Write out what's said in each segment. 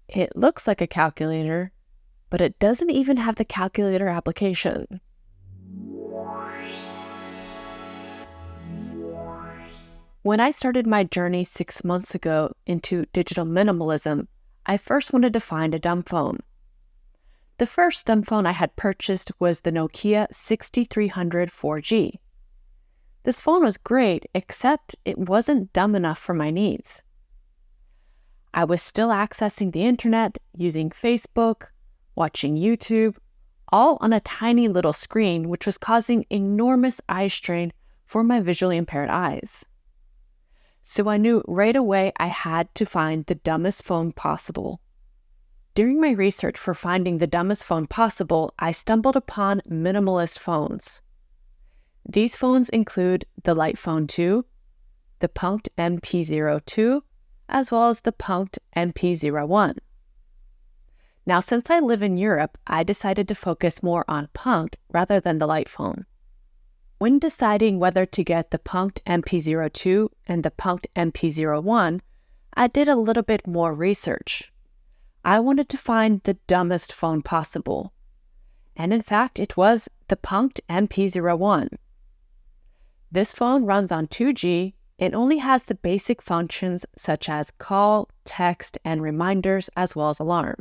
It looks like a calculator, but it doesn't even have the calculator application. When I started my journey 6 months ago into digital minimalism, I first wanted to find a dumb phone. The first dumb phone I had purchased was the Nokia 6300 4G. This phone was great, except it wasn't dumb enough for my needs. I was still accessing the internet, using Facebook, watching YouTube, all on a tiny little screen, which was causing enormous eye strain for my visually impaired eyes. So I knew right away I had to find the dumbest phone possible. During my research for finding the dumbest phone possible, I stumbled upon minimalist phones. These phones include the Light Phone 2, the Punkt MP02, as well as the Punkt MP01. Now, since I live in Europe, I decided to focus more on Punkt rather than the Light Phone. When deciding whether to get the Punkt MP02 and the Punkt MP01, I did a little bit more research. I wanted to find the dumbest phone possible. And in fact, it was the Punkt MP01. This phone runs on 2G and only has the basic functions such as call, text, and reminders, as well as alarm.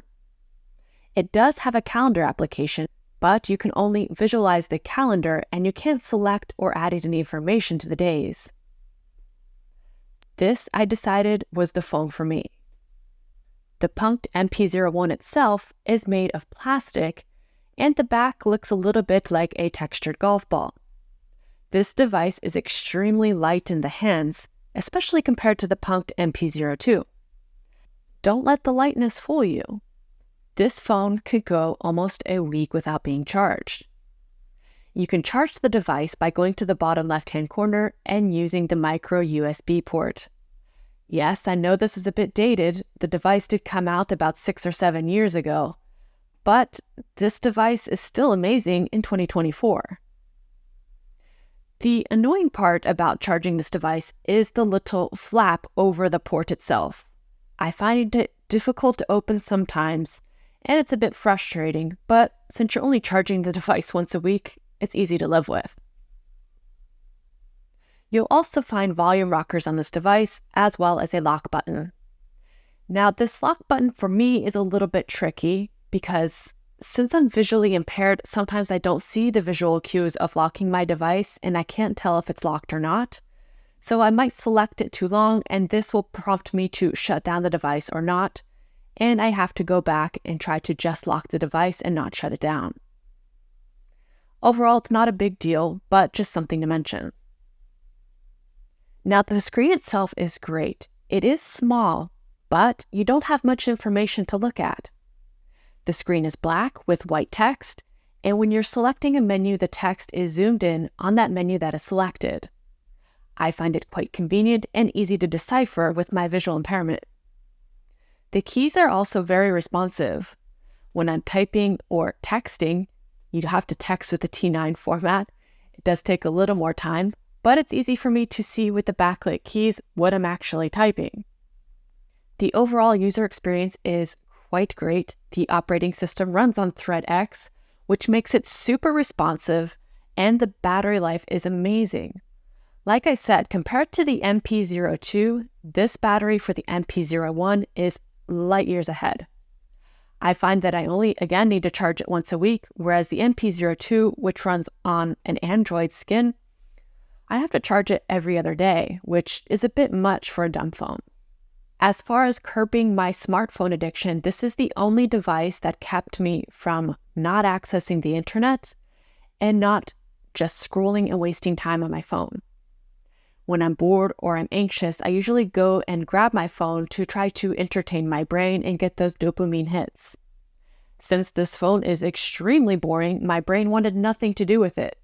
It does have a calendar application, but you can only visualize the calendar and you can't select or add any information to the days. This, I decided, was the phone for me. The Punkt MP01 itself is made of plastic, and the back looks a little bit like a textured golf ball. This device is extremely light in the hands, especially compared to the Punkt MP02. Don't let the lightness fool you. This phone could go almost a week without being charged. You can charge the device by going to the bottom left-hand corner and using the micro USB port. Yes, I know this is a bit dated. The device did come out about 6 or 7 years ago, but this device is still amazing in 2024. The annoying part about charging this device is the little flap over the port itself. I find it difficult to open sometimes, and it's a bit frustrating, but since you're only charging the device once a week, it's easy to live with. You'll also find volume rockers on this device, as well as a lock button. Now, this lock button for me is a little bit tricky because since I'm visually impaired, sometimes I don't see the visual cues of locking my device and I can't tell if it's locked or not. So I might select it too long and this will prompt me to shut down the device or not, and I have to go back and try to just lock the device and not shut it down. Overall, it's not a big deal, but just something to mention. Now, the screen itself is great. It is small, but you don't have much information to look at. The screen is black with white text, and when you're selecting a menu, the text is zoomed in on that menu that is selected. I find it quite convenient and easy to decipher with my visual impairment. The keys are also very responsive. When I'm typing or texting, you have to text with the T9 format. It does take a little more time, but it's easy for me to see with the backlit keys what I'm actually typing. The overall user experience is quite great. The operating system runs on Thread X, which makes it super responsive, and the battery life is amazing. Like I said, compared to the MP02, this battery for the MP01 is light years ahead. I find that I only, again, need to charge it once a week, whereas the MP02, which runs on an Android skin, I have to charge it every other day, which is a bit much for a dumb phone. As far as curbing my smartphone addiction, this is the only device that kept me from not accessing the internet and not just scrolling and wasting time on my phone. When I'm bored or I'm anxious, I usually go and grab my phone to try to entertain my brain and get those dopamine hits. Since this phone is extremely boring, my brain wanted nothing to do with it.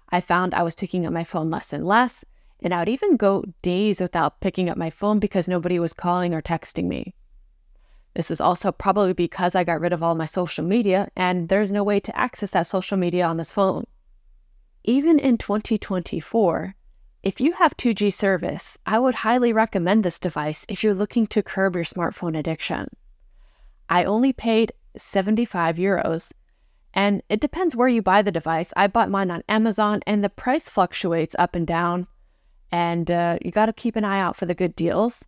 I found I was picking up my phone less and less, and I would even go days without picking up my phone because nobody was calling or texting me. This is also probably because I got rid of all my social media, and there's no way to access that social media on this phone. Even in 2024, if you have 2G service, I would highly recommend this device if you're looking to curb your smartphone addiction. I only paid 75 euros. And it depends where you buy the device. I bought mine on Amazon, and the price fluctuates up and down. And you got to keep an eye out for the good deals.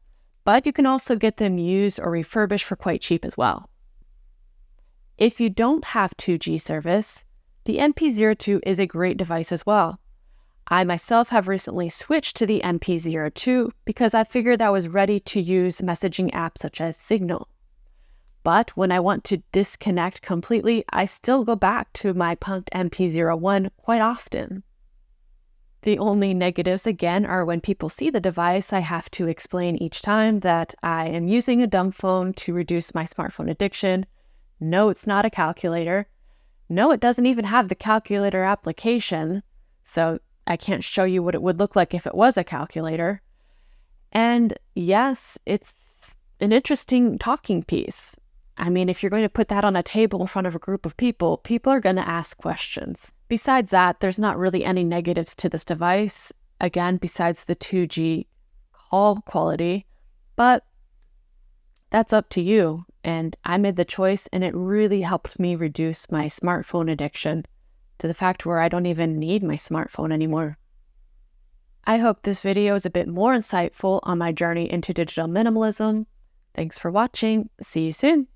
But you can also get them used or refurbished for quite cheap as well. If you don't have 2G service, the MP02 is a great device as well. I myself have recently switched to the MP02 because I figured I was ready to use messaging apps such as Signal. But when I want to disconnect completely, I still go back to my Punkt MP01 quite often. The only negatives, again, are when people see the device, I have to explain each time that I am using a dumb phone to reduce my smartphone addiction. No, it's not a calculator. No, it doesn't even have the calculator application, so I can't show you what it would look like if it was a calculator. And yes, it's an interesting talking piece. I mean, if you're going to put that on a table in front of a group of people, people are going to ask questions. Besides that, there's not really any negatives to this device, again, besides the 2G call quality, but that's up to you. And I made the choice, and it really helped me reduce my smartphone addiction to the fact where I don't even need my smartphone anymore. I hope this video is a bit more insightful on my journey into digital minimalism. Thanks for watching. See you soon.